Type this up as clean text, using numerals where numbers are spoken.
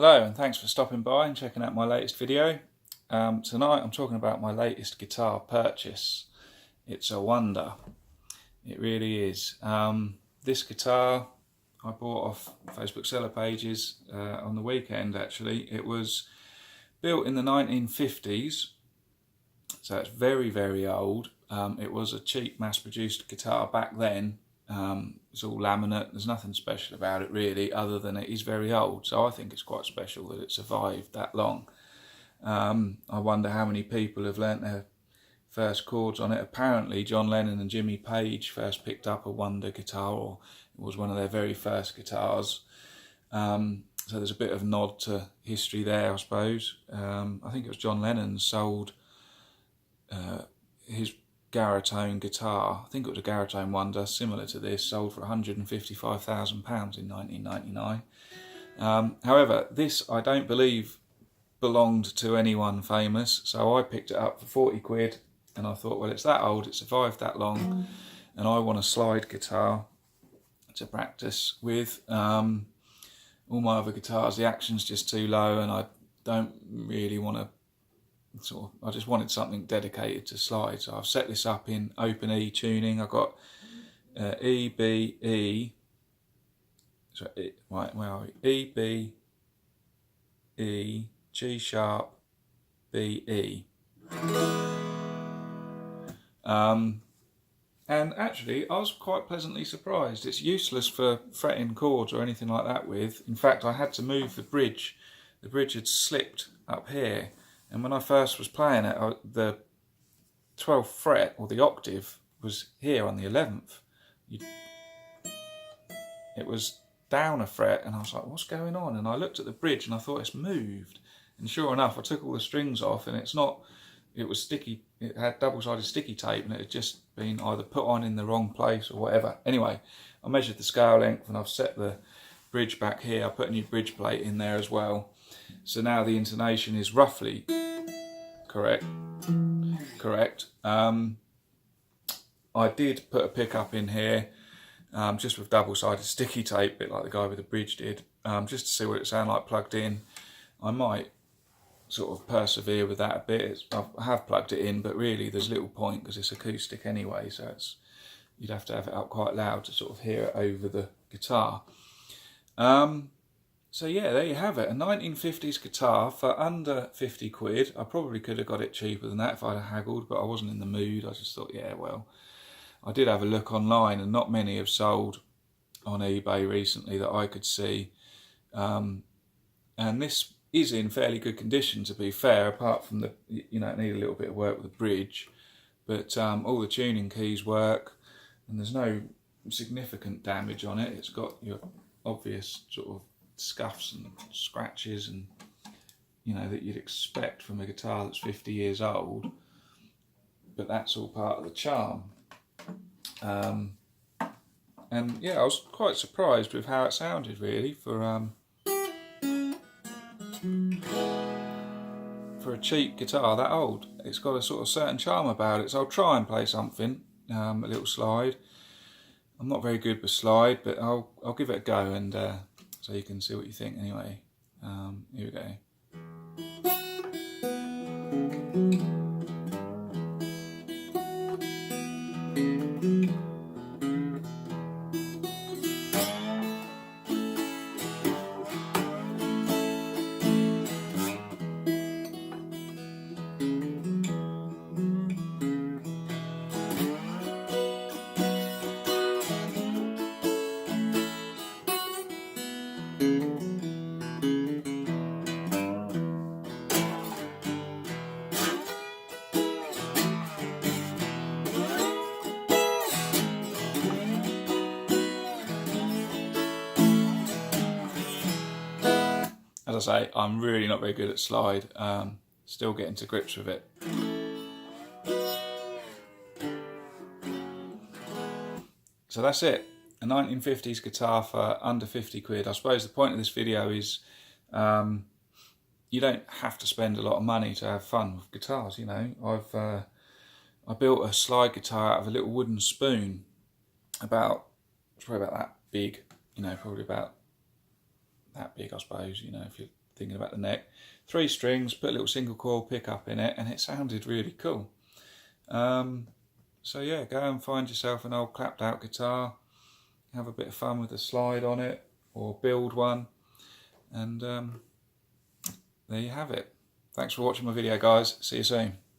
Hello and thanks for stopping by and checking out my latest video. Tonight I'm talking about my latest guitar purchase. It's a wonder, it really is. This guitar I bought off Facebook seller pages on the weekend actually. It was built in the 1950s, so it's very old. It was a cheap mass-produced guitar back then. It's all laminate, there's nothing special about it really, other than it is very old, so I think it's quite special that it survived that long. I wonder how many people have learnt their first chords on it. Apparently John Lennon and Jimmy Page first picked up a Wonder guitar, or it was one of their very first guitars. So there's a bit of nod to history there, I suppose. I think it was John Lennon sold his Garatone guitar, I think it was a Garatone Wonder, similar to this, sold for £155,000 in 1999. However, this I don't believe belonged to anyone famous, so I picked it up for 40 quid and I thought, well, it's that old, it survived that long, and I want a slide guitar to practice with. All my other guitars, the action's just too low and I don't really want to I just wanted something dedicated to slide, so I've set this up in open E tuning. I've got E, B, E, sorry, right, where are we? E, B, E, G sharp, B, E. And actually I was quite pleasantly surprised. It's useless for fretting chords or anything like that with. In fact, I had to move the bridge. The bridge had slipped up here. And when I first was playing it, the 12th fret, or the octave, was here on the 11th. It was down a fret, and I was like, what's going on? And I looked at the bridge and I thought it's moved. And sure enough, I took all the strings off and it was sticky, it had double-sided sticky tape and it had just been either put on in the wrong place or whatever. Anyway, I measured the scale length and I've set the bridge back here. I put a new bridge plate in there as well. So now the intonation is roughly correct. I did put a pickup in here, just with double-sided sticky tape, a bit like the guy with the bridge did, just to see what it sounded like plugged in. I might sort of persevere with that a bit. I have plugged it in, but really there's little point because it's acoustic anyway, so you'd have to have it up quite loud to sort of hear it over the guitar. So yeah, there you have it, a 1950s guitar for under 50 quid. I probably could have got it cheaper than that if I'd have haggled, but I wasn't in the mood. I just thought, yeah, well, I did have a look online and not many have sold on eBay recently that I could see. And this is in fairly good condition, to be fair, apart from it need a little bit of work with the bridge, but all the tuning keys work and there's no significant damage on it. It's got your obvious sort of scuffs and scratches and that you'd expect from a guitar that's 50 years old, but that's all part of the charm. And yeah, I was quite surprised with how it sounded really for a cheap guitar that old. It's got a sort of certain charm about it, so I'll try and play something, a little slide. I'm not very good with slide, but I'll give it a go, and so you can see what you think anyway. Here we go. As I say, I'm really not very good at slide, still getting to grips with it. So that's it, a 1950s guitar for under 50 quid. I suppose the point of this video is you don't have to spend a lot of money to have fun with guitars, I built a slide guitar out of a little wooden spoon, probably about that big, probably about that big, I suppose, if you thinking about the neck. 3 strings, put a little single coil pickup in it, and it sounded really cool. So yeah, go and find yourself an old clapped out guitar, have a bit of fun with a slide on it, or build one, and there you have it. Thanks for watching my video, guys. See you soon.